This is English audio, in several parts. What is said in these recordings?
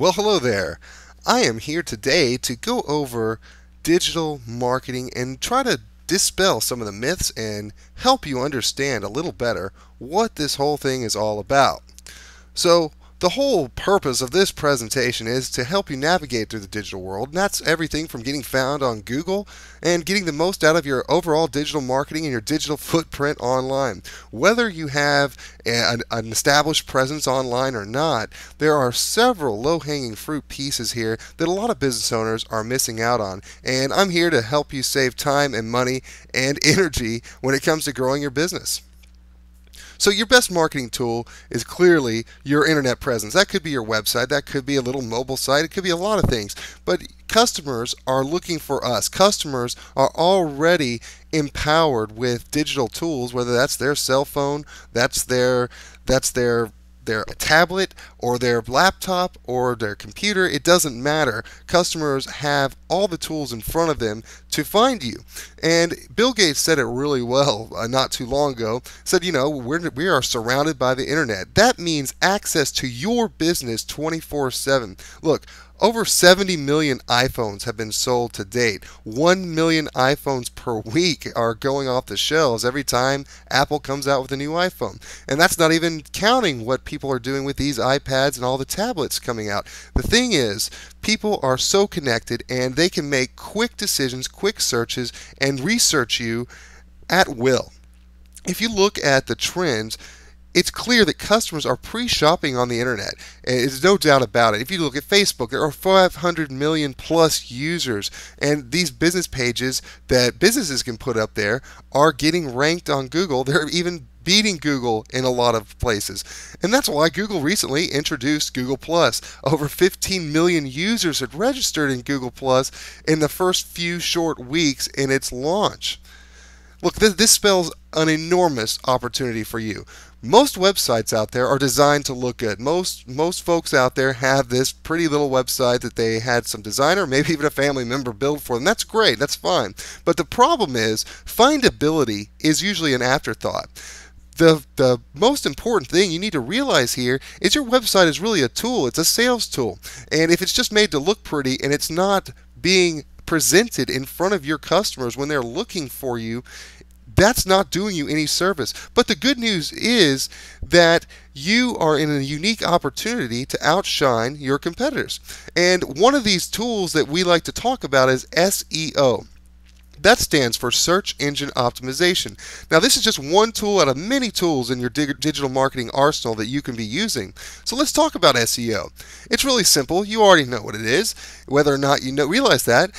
Well, hello there. I am here today to go over digital marketing and try to dispel some of the myths and help you understand a little better what this whole thing is all about. So, the whole purpose of this presentation is to help you navigate through the digital world, and that's everything from getting found on Google and getting the most out of your overall digital marketing and your digital footprint online. Whether you have an established presence online or not, there are several low-hanging fruit pieces here that a lot of business owners are missing out on, and I'm here to help you save time and money and energy when it comes to growing your business. So your best marketing tool is clearly your internet presence. That could be your website, that could be a little mobile site, it could be a lot of things. But customers are looking for us. Customers are already empowered with digital tools, whether that's their cell phone, that's their tablet or their laptop or their computer. It doesn't matter. Customers have all the tools in front of them to find you. And Bill Gates said it really well not too long ago. Said, we are surrounded by the internet. That means access to your business 24/7. Look, over 70 million iPhones have been sold to date. 1 million iPhones per week are going off the shelves every time Apple comes out with a new iPhone. And that's not even counting what people are doing with these iPads and all the tablets coming out. The thing is, people are so connected and they can make quick decisions, quick searches, and research you at will. If you look at the trends, it's clear that customers are pre-shopping on the internet. There's no doubt about it. If you look at Facebook, there are 500 million plus users, and these business pages that businesses can put up there are getting ranked on Google. They're even beating Google in a lot of places. And that's why Google recently introduced Google+. Over 15 million users had registered in Google+ in the first few short weeks in its launch. Look, this spells an enormous opportunity for you. Most websites out there are designed to look good. Most folks out there have this pretty little website that they had some designer, maybe even a family member build for them. That's great, that's fine. But the problem is, findability is usually an afterthought. The most important thing you need to realize here is your website is really a tool. It's a sales tool. And if it's just made to look pretty and it's not being presented in front of your customers when they're looking for you, that's not doing you any service. But the good news is that you are in a unique opportunity to outshine your competitors. And one of these tools that we like to talk about is SEO. That stands for Search Engine Optimization. Now, this is just one tool out of many tools in your digital marketing arsenal that you can be using. So let's talk about SEO. It's really simple. You already know what it is, whether or not you realize that.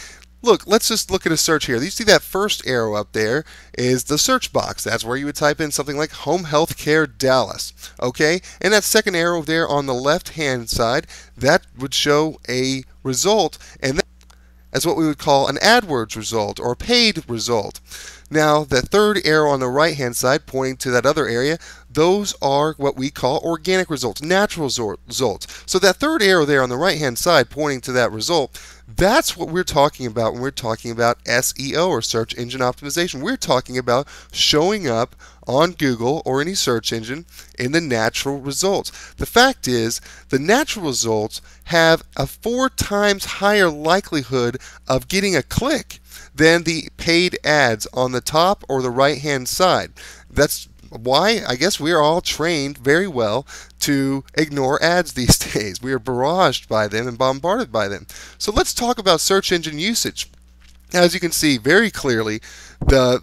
Look, let's just look at a search here. You see that first arrow up there is the search box. That's where you would type in something like Home Healthcare Dallas. Okay? And that second arrow there on the left-hand side, that would show a result, and as what we would call an AdWords result or a paid result. Now, the third arrow on the right-hand side pointing to that other area, those are what we call organic results, natural results. So that third arrow there on the right-hand side pointing to that result, that's what we're talking about when we're talking about SEO or search engine optimization. We're talking about showing up on Google or any search engine in the natural results. The fact is, the natural results have a 4 times higher likelihood of getting a click than the paid ads on the top or the right hand side. That's why I guess we are all trained very well to ignore ads these days. We are barraged by them and bombarded by them. So let's talk about search engine usage. As you can see very clearly, the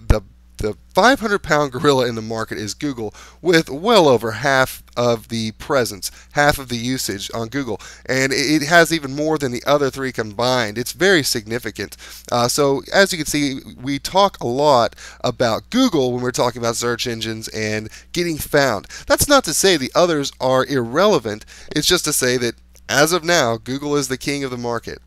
500-pound gorilla in the market is Google, with well over half of the presence, half of the usage on Google, and it has even more than the other three combined. It's very significant. So as you can see, we talk a lot about Google when we're talking about search engines and getting found. That's not to say the others are irrelevant. It's just to say that as of now, Google is the king of the market.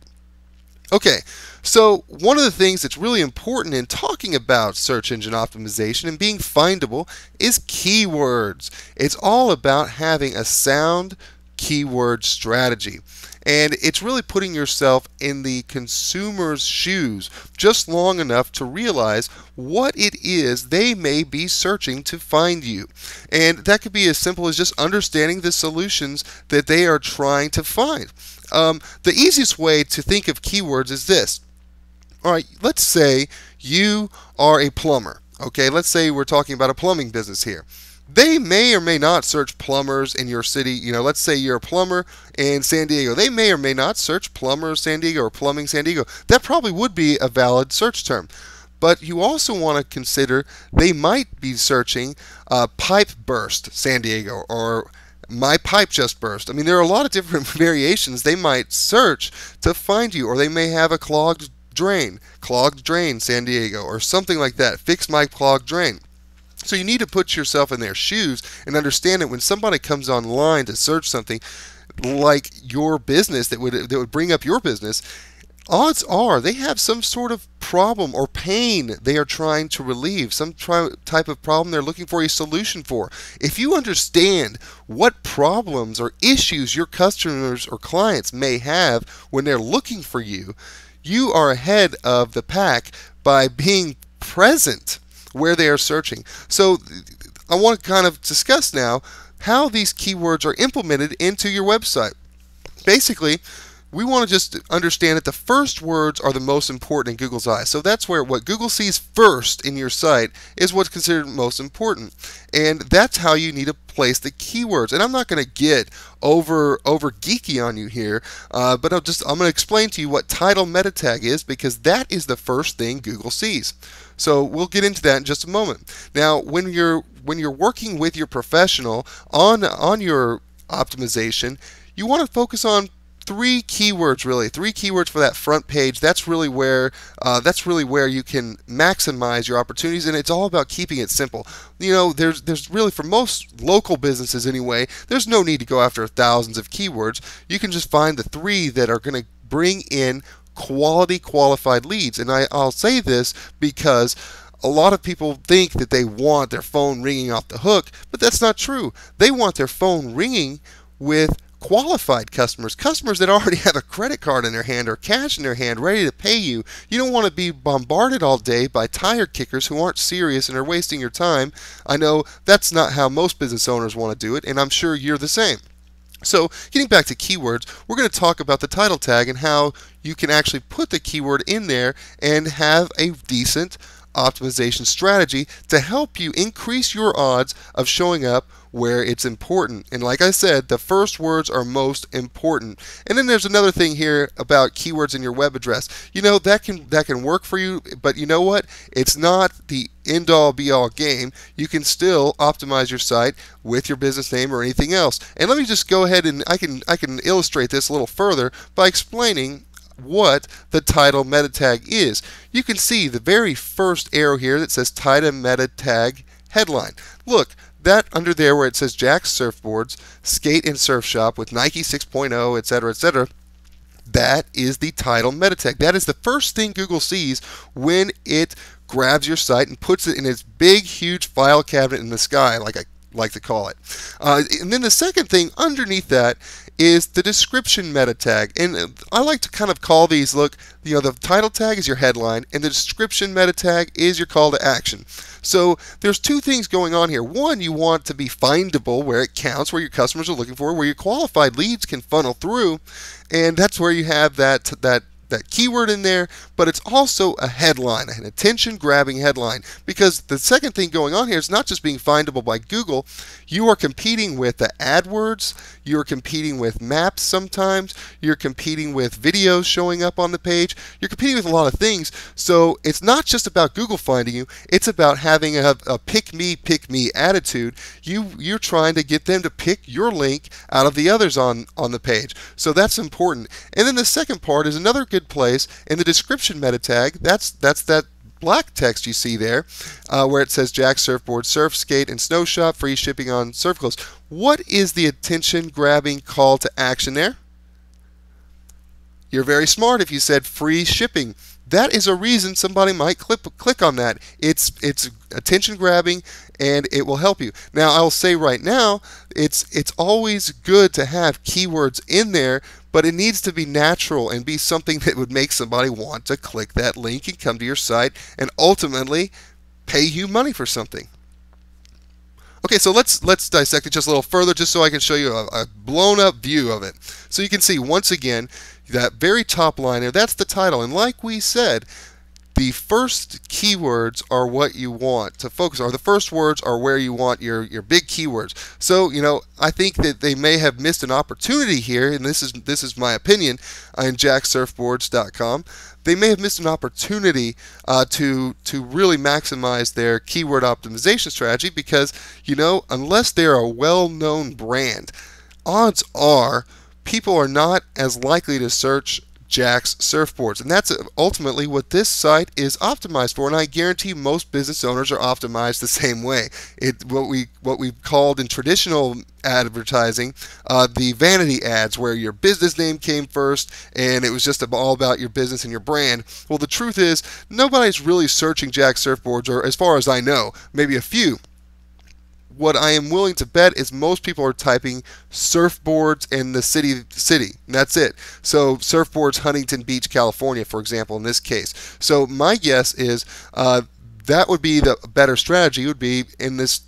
Okay, so one of the things that's really important in talking about search engine optimization and being findable is keywords. It's all about having a sound keyword strategy. And it's really putting yourself in the consumer's shoes just long enough to realize what it is they may be searching to find you. And that could be as simple as just understanding the solutions that they are trying to find. The easiest way to think of keywords is this. All right, let's say you are a plumber. Okay, let's say we're talking about a plumbing business here. They may or may not search plumbers in your city. Let's say you're a plumber in San Diego. They may or may not search plumber San Diego or plumbing San Diego. That probably would be a valid search term. But you also want to consider they might be searching pipe burst San Diego or my pipe just burst. I mean, there are a lot of different variations they might search to find you, or they may have a clogged drain San Diego, or something like that. Fix my clogged drain. So you need to put yourself in their shoes and understand that when somebody comes online to search something like your business that would bring up your business, odds are they have some sort of problem or pain they are trying to relieve, some type of problem they're looking for a solution for. If you understand what problems or issues your customers or clients may have when they're looking for you, you are ahead of the pack by being present where they are searching. So I want to kind of discuss now how these keywords are implemented into your website. Basically, we want to just understand that the first words are the most important in Google's eyes. So that's where what Google sees first in your site is what's considered most important. And that's how you need to place the keywords. And I'm not going to get over geeky on you here, but I'm going to explain to you what title meta tag is, because that is the first thing Google sees. So we'll get into that in just a moment. Now, when you're working with your professional on your optimization, you want to focus on three keywords for that front page. That's really where you can maximize your opportunities, and it's all about keeping it simple. There's really, for most local businesses anyway, there's no need to go after thousands of keywords. You can just find the three that are going to bring in qualified leads. And I'll say this because a lot of people think that they want their phone ringing off the hook, but that's not true. They want their phone ringing with qualified customers that already have a credit card in their hand or cash in their hand ready to pay you. You don't want to be bombarded all day by tire kickers who aren't serious and are wasting your time. I know that's not how most business owners want to do it, and I'm sure you're the same. So getting back to keywords, we're going to talk about the title tag and how you can actually put the keyword in there and have a decent optimization strategy to help you increase your odds of showing up where it's important. And like I said, the first words are most important. And then there's another thing here about keywords in your web address. That can work for you, but you know what? It's not the end-all be-all game. You can still optimize your site with your business name or anything else. And let me just go ahead and I can illustrate this a little further by explaining what the title meta tag is. You can see the very first arrow here that says title meta tag headline. Look, that under there where it says Jack's Surfboards, Skate and Surf Shop with Nike 6.0, etc., etc., that is the title meta tag. That is the first thing Google sees when it grabs your site and puts it in its big, huge file cabinet in the sky, like I like to call it. And then the second thing underneath that is the description meta tag. And I like to kind of call these, the title tag is your headline and the description meta tag is your call to action. So there's two things going on here. One, you want to be findable where it counts, where your customers are looking for, where your qualified leads can funnel through, and that's where you have that keyword in there, but it's also a headline, an attention-grabbing headline, because the second thing going on here is not just being findable by Google. You are competing with the AdWords, you're competing with maps sometimes, you're competing with videos showing up on the page, you're competing with a lot of things. So it's not just about Google finding you, it's about having a pick me attitude. You're trying to get them to pick your link out of the others on the page. So that's important. And then the second part is another good place in the description meta tag. That's that black text you see there where it says Jack's Surfboard, Surf, Skate, and Snow Shop, free shipping on surf clothes. What is the attention-grabbing call to action there? You're very smart if you said free shipping. that is a reason somebody might click on that. It's attention grabbing, and it will help you. Now, I'll say right now, it's always good to have keywords in there, but it needs to be natural and be something that would make somebody want to click that link and come to your site and ultimately pay you money for something. Okay, so let's dissect it just a little further, just so I can show you a blown up view of it. So you can see once again that very top line there, that's the title, and like we said, the first keywords are what you want to focus on. The first words are where you want your big keywords. So, I think that they may have missed an opportunity here, and this is my opinion on jacksurfboards.com. They may have missed an opportunity to really maximize their keyword optimization strategy because, unless they're a well-known brand, odds are people are not as likely to search Jack's Surfboards, and that's ultimately what this site is optimized for. And I guarantee most business owners are optimized the same way. What we've called in traditional advertising the vanity ads, where your business name came first and it was just all about your business and your brand. Well, the truth is nobody's really searching Jack's Surfboards, or as far as I know, maybe a few. What I am willing to bet is most people are typing surfboards in the city, and that's it. So surfboards, Huntington Beach, California, for example, in this case. So my guess is that would be the better strategy, would be in this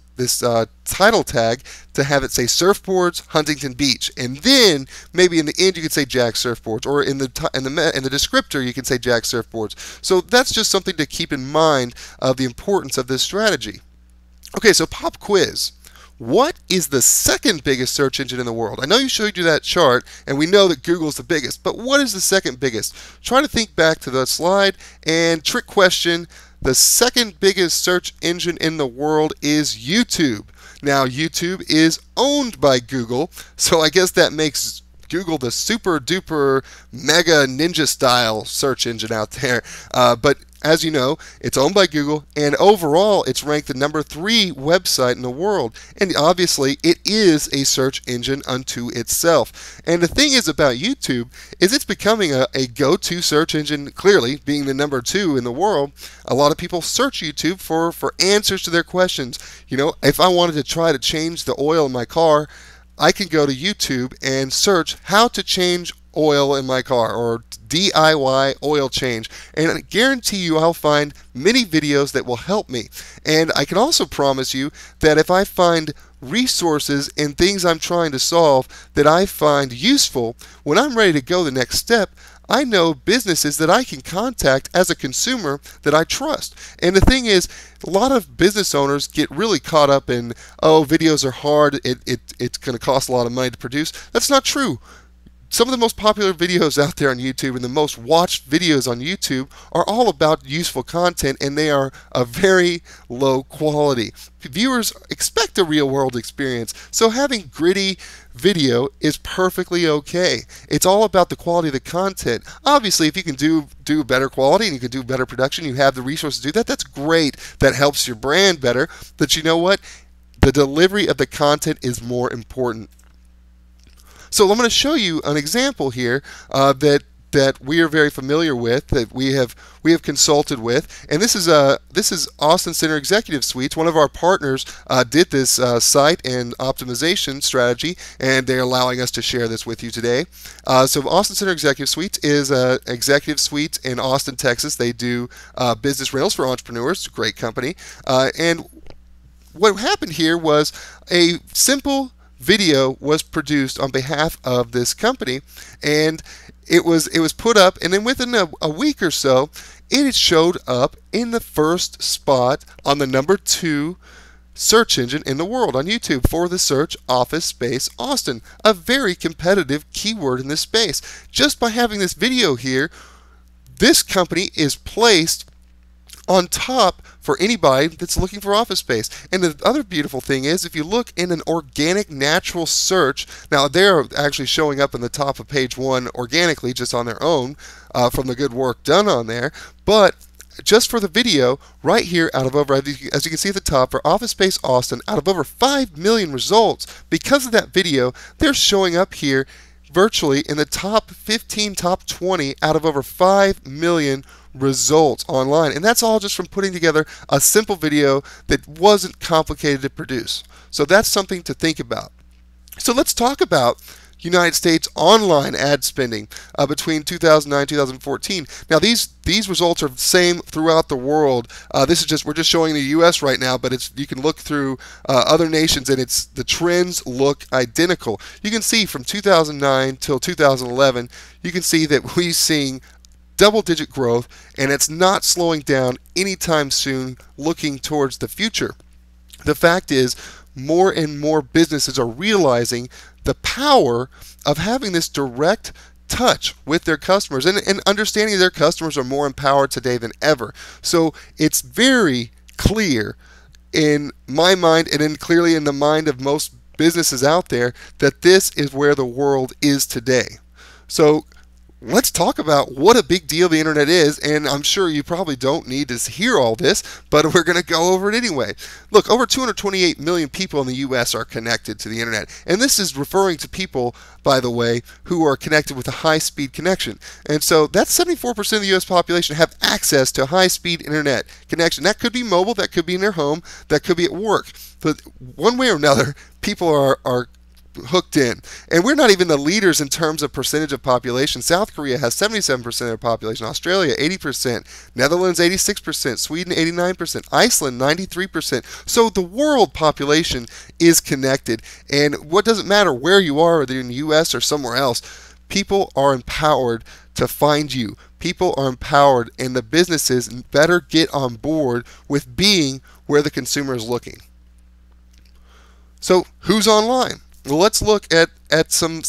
title tag to have it say surfboards, Huntington Beach, and then maybe in the end you could say Jack Surfboards, or in the descriptor you can say Jack Surfboards. So that's just something to keep in mind of the importance of this strategy. Okay, so pop quiz. What is the second biggest search engine in the world? I know you showed you that chart, and we know that Google's the biggest, but what is the second biggest? Try to think back to the slide, and trick question, the second biggest search engine in the world is YouTube. Now, YouTube is owned by Google, so I guess that makes Google the super duper mega ninja style search engine out there. But as you know, it's owned by Google, and overall it's ranked the #3 website in the world. And obviously it is a search engine unto itself. And the thing is about YouTube is it's becoming a go-to search engine, clearly being the #2 in the world. A lot of people search YouTube for answers to their questions. If I wanted to try to change the oil in my car, I can go to YouTube and search how to change oil in my car, or DIY oil change, and I guarantee you I'll find many videos that will help me. And I can also promise you that if I find resources and things I'm trying to solve that I find useful, when I'm ready to go the next step, I know businesses that I can contact as a consumer that I trust. And the thing is, a lot of business owners get really caught up in, oh, videos are hard, it's going to cost a lot of money to produce. That's not true. Some of the most popular videos out there on YouTube and the most watched videos on YouTube are all about useful content, and they are of very low quality. Viewers expect a real world experience, so having gritty video is perfectly okay. It's all about the quality of the content. Obviously, if you can do better quality and you can do better production, you have the resources to do that, that's great. That helps your brand better. But you know what? The delivery of the content is more important. So I'm going to show you an example here that we are very familiar with, that we have consulted with, and this is Austin Center Executive Suites. One of our partners did this site and optimization strategy, and they're allowing us to share this with you today. So Austin Center Executive Suites is an executive suite in Austin, Texas. They do business rentals for entrepreneurs. It's a great company, and what happened here was a simple video was produced on behalf of this company, and it was put up, and then within a week or so it showed up in the first spot on the #2 search engine in the world on YouTube for the search Office Space Austin, a very competitive keyword in this space. Just by having this video here, this company is placed on top for anybody that's looking for office space. And the other beautiful thing is, if you look in an organic natural search, now they're actually showing up in the top of page 1 organically just on their own from the good work done on there, but just for the video right here, out of over, as you can see at the top, for Office Space Austin, out of over 5 million results, because of that video, they're showing up here virtually in the top 15, top 20 out of over 5 million results online. And that's all just from putting together a simple video that wasn't complicated to produce. So that's something to think about. So let's talk about United States online ad spending between 2009 and 2014. Now these results are the same throughout the world. We're just showing the U.S. right now, but you can look through other nations, and the trends look identical. You can see from 2009 till 2011, you can see that we're seeing double-digit growth, and it's not slowing down anytime soon. Looking towards the future, the fact is, more and more businesses are realizing the power of having this direct touch with their customers, and understanding their customers are more empowered today than ever. So it's very clear in my mind, and clearly in the mind of most businesses out there, that this is where the world is today. So let's talk about what a big deal the internet is, and I'm sure you probably don't need to hear all this, but we're going to go over it anyway. Look, over 228 million people in the U.S. are connected to the internet, and this is referring to people, by the way, who are connected with a high-speed connection. And so that's 74% of the U.S. population have access to a high-speed internet connection. That could be mobile, that could be in their home, that could be at work. But one way or another, people are hooked in. And we're not even the leaders in terms of percentage of population. South Korea has 77% of their population, Australia 80%, Netherlands 86%, Sweden 89%, Iceland 93%. So the world population is connected, and what doesn't matter where you are, whether you're in the US or somewhere else, people are empowered to find you. People are empowered, and the businesses better get on board with being where the consumer is looking. So who's online? Well, let's look at some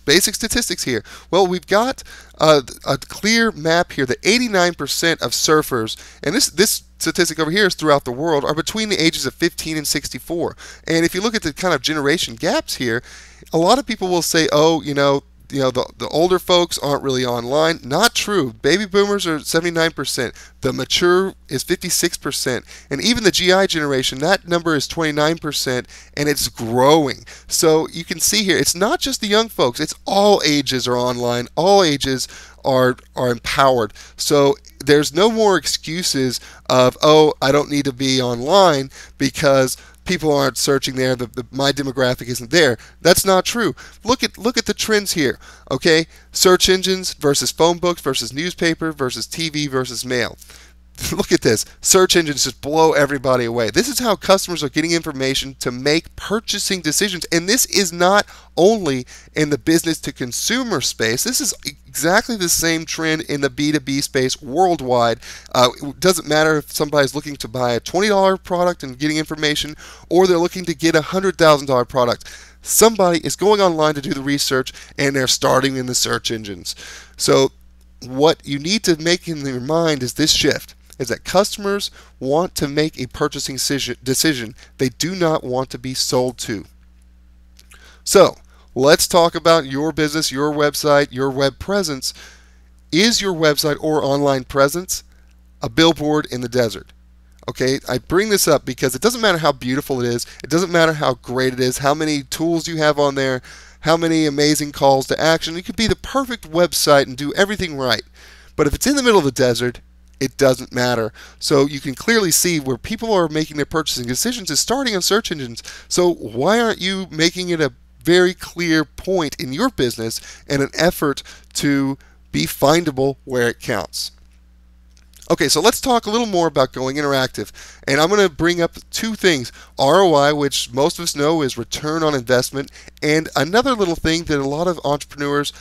basic statistics here. Well, we've got a clear map here that 89% of surfers, and this statistic over here is throughout the world, are between the ages of 15 and 64. And if you look at the kind of generation gaps here, a lot of people will say, oh, the older folks aren't really online. Not true. Baby boomers are 79%. The mature is 56%. And even the GI generation, that number is 29%, and it's growing. So you can see here, it's not just the young folks. It's all ages are online. All ages are empowered. So there's no more excuses of, oh, I don't need to be online because people aren't searching there, my demographic isn't there. That's not true. Look at the trends here. Okay, search engines versus phone books versus newspaper versus TV versus mail. Look at this. Search engines just blow everybody away. This is how customers are getting information to make purchasing decisions. And this is not only in the business to consumer space. This is exactly the same trend in the B2B space worldwide. It doesn't matter if somebody's looking to buy a $20 product and getting information, or they're looking to get a $100,000 product. Somebody is going online to do the research, and they're starting in the search engines. So what you need to make in your mind is this shift, is that customers want to make a purchasing decision. They do not want to be sold to. So let's talk about your business, your website, your web presence. Is your website or online presence a billboard in the desert? Okay, I bring this up because it doesn't matter how beautiful it is, it doesn't matter how great it is, how many tools you have on there, how many amazing calls to action. It could be the perfect website and do everything right. But if it's in the middle of the desert, it doesn't matter. So you can clearly see where people are making their purchasing decisions is starting on search engines. So why aren't you making it a very clear point in your business and an effort to be findable where it counts? Okay, so let's talk a little more about going interactive. And I'm going to bring up two things. ROI, which most of us know is return on investment, and another little thing that a lot of entrepreneurs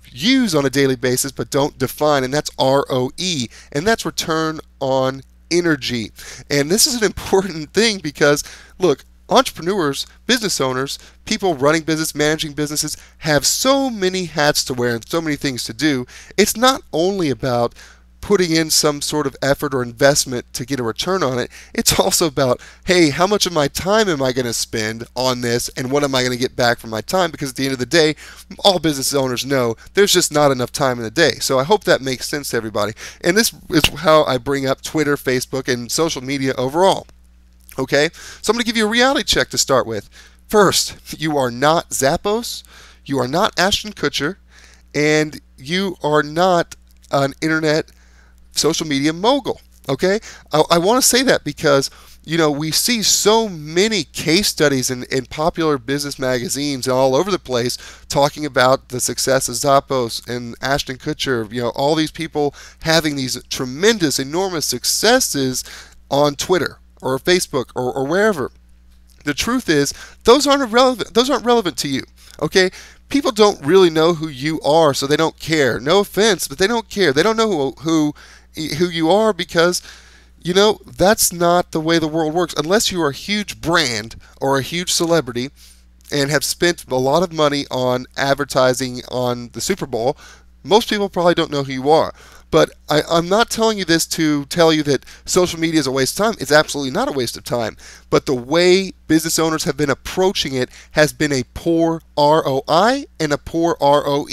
use on a daily basis but don't define, and that's ROE, and that's return on energy. And this is an important thing because, look, entrepreneurs, business owners, people running business, managing businesses have so many hats to wear and so many things to do. It's not only about putting in some sort of effort or investment to get a return on it. It's also about, hey, how much of my time am I going to spend on this, and what am I going to get back from my time? Because at the end of the day, all business owners know there's just not enough time in the day. So I hope that makes sense to everybody. And this is how I bring up Twitter, Facebook, and social media overall. Okay, so I'm going to give you a reality check to start with. First, you are not Zappos, you are not Ashton Kutcher, and you are not an internet social media mogul. Okay, I want to say that because we see so many case studies in popular business magazines and all over the place talking about the success of Zappos and Ashton Kutcher, all these people having these tremendous, enormous successes on Twitter or Facebook or wherever. The truth is, those aren't relevant. Those aren't relevant to you. Okay, people don't really know who you are, so they don't care. No offense, but they don't care. They don't know who you are because that's not the way the world works. Unless you are a huge brand or a huge celebrity and have spent a lot of money on advertising on the Super Bowl, most people probably don't know who you are. But I'm not telling you this to tell you that social media is a waste of time. It's absolutely not a waste of time. But the way business owners have been approaching it has been a poor ROI and a poor ROE.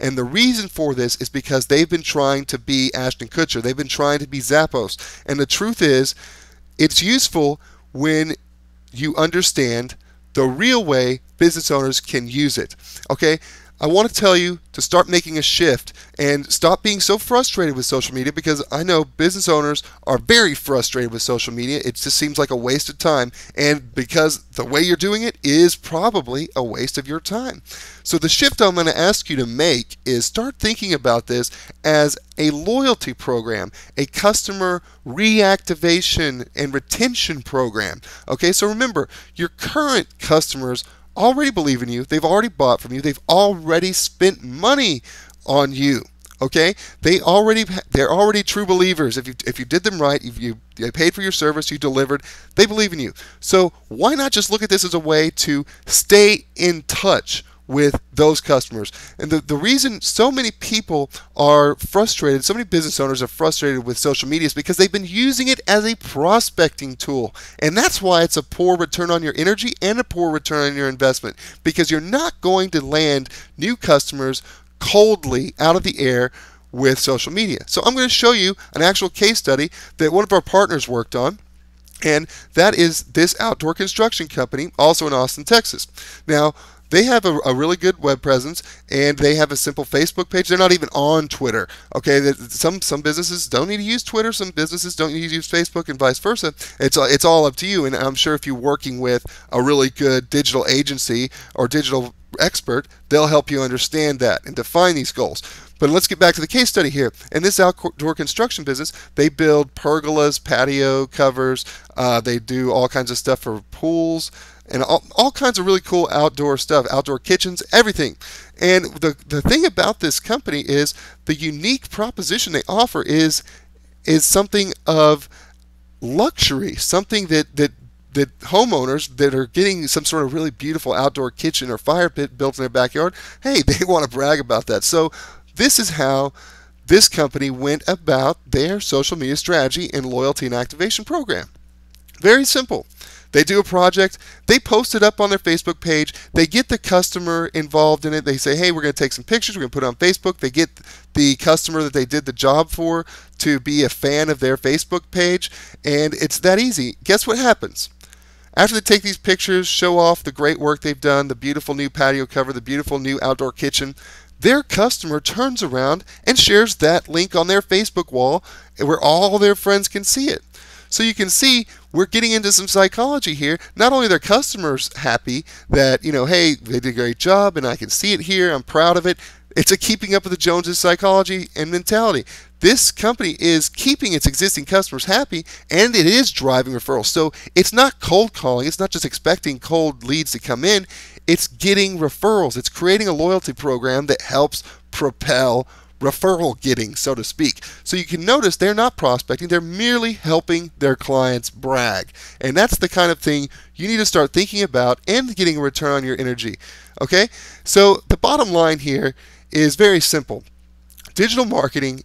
And the reason for this is because they've been trying to be Ashton Kutcher. They've been trying to be Zappos. And the truth is, it's useful when you understand the real way business owners can use it. Okay? I want to tell you to start making a shift and stop being so frustrated with social media, because I know business owners are very frustrated with social media. It just seems like a waste of time, and because the way you're doing it is probably a waste of your time. So the shift I'm going to ask you to make is start thinking about this as a loyalty program, a customer reactivation and retention program. Okay, so remember, your current customers already believe in you. They've already bought from you. They've already spent money on you. Okay, they're already true believers. If you did them right, you paid for your service, you delivered, they believe in you. So why not just look at this as a way to stay in touch with those customers? And the reason so many people are frustrated, so many business owners are frustrated with social media, is because they've been using it as a prospecting tool. And that's why it's a poor return on your energy and a poor return on your investment, because you're not going to land new customers coldly out of the air with social media. So I'm going to show you an actual case study that one of our partners worked on. And that is this outdoor construction company, also in Austin, Texas. Now, they have a really good web presence, and they have a simple Facebook page. They're not even on Twitter. Okay, some businesses don't need to use Twitter. Some businesses don't need to use Facebook, and vice versa. It's all up to you. And I'm sure if you're working with a really good digital agency or digital expert, they'll help you understand that and define these goals. But let's get back to the case study here. In this outdoor construction business, they build pergolas, patio covers. They do all kinds of stuff for pools and all kinds of really cool outdoor stuff, outdoor kitchens, everything. And the thing about this company is the unique proposition they offer is something of luxury, something that homeowners that are getting some sort of really beautiful outdoor kitchen or fire pit built in their backyard, hey, they want to brag about that. So this is how this company went about their social media strategy and loyalty and activation program. Very simple. They do a project, they post it up on their Facebook page, they get the customer involved in it, they say, hey, we're going to take some pictures, we're going to put it on Facebook, they get the customer that they did the job for to be a fan of their Facebook page, and it's that easy. Guess what happens? After they take these pictures, show off the great work they've done, the beautiful new patio cover, the beautiful new outdoor kitchen, their customer turns around and shares that link on their Facebook wall where all their friends can see it. So you can see we're getting into some psychology here. Not only are their customers happy that, hey, they did a great job and I can see it here, I'm proud of it. It's a keeping up with the Joneses psychology and mentality. This company is keeping its existing customers happy, and it is driving referrals. So it's not cold calling. It's not just expecting cold leads to come in. It's getting referrals. It's creating a loyalty program that helps propel referral getting, so to speak. So you can notice they're not prospecting. They're merely helping their clients brag. And that's the kind of thing you need to start thinking about and getting a return on your energy. Okay? So the bottom line here is very simple. Digital marketing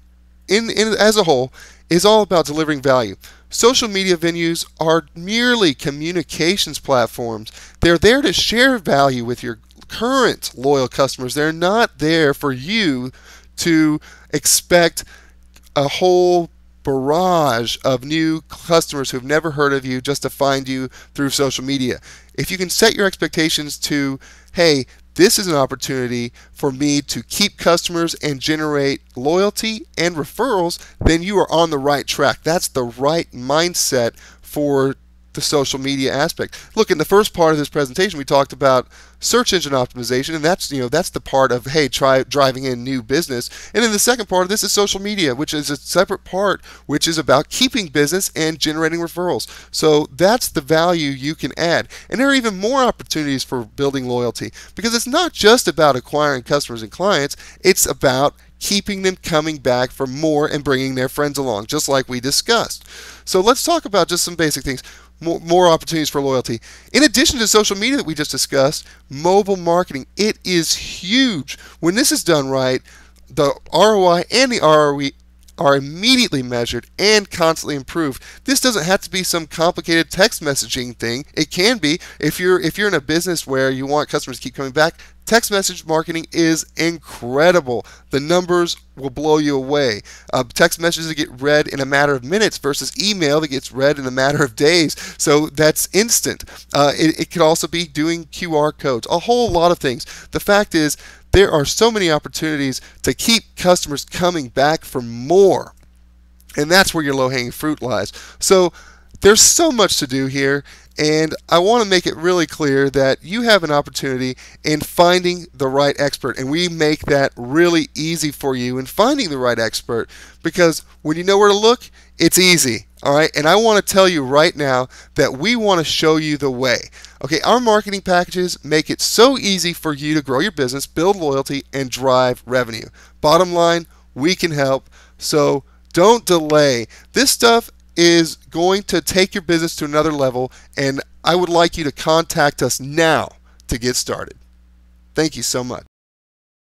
as a whole is all about delivering value. Social media venues are merely communications platforms. They're there to share value with your current loyal customers. They're not there for you to expect a whole barrage of new customers who've never heard of you just to find you through social media. If you can set your expectations to, hey, this is an opportunity for me to keep customers and generate loyalty and referrals, then you are on the right track. That's the right mindset for the social media aspect. Look, in the first part of this presentation, we talked about search engine optimization, and that's the part of, hey, try driving in new business. And then the second part of this is social media, which is a separate part, which is about keeping business and generating referrals. So that's the value you can add. And there are even more opportunities for building loyalty, because it's not just about acquiring customers and clients, it's about keeping them coming back for more and bringing their friends along, just like we discussed. So let's talk about just some basic things. More opportunities for loyalty. In addition to social media that we just discussed, mobile marketing, it is huge. When this is done right, the ROI and the ROE are immediately measured and constantly improved. This doesn't have to be some complicated text messaging thing. It can be. If you're in a business where you want customers to keep coming back, text message marketing is incredible. The numbers will blow you away. Text messages that get read in a matter of minutes versus email that gets read in a matter of days. So that's instant. It could also be doing QR codes, a whole lot of things. The fact is, there are so many opportunities to keep customers coming back for more. And that's where your low-hanging fruit lies. So there's so much to do here, and I want to make it really clear that you have an opportunity in finding the right expert, and we make that really easy for you in finding the right expert, because when you know where to look, it's easy. All right, and I want to tell you right now that we want to show you the way. Okay, our marketing packages make it so easy for you to grow your business, build loyalty, and drive revenue. Bottom line, we can help, so don't delay. This stuff is going to take your business to another level, and I would like you to contact us now to get started. Thank you so much.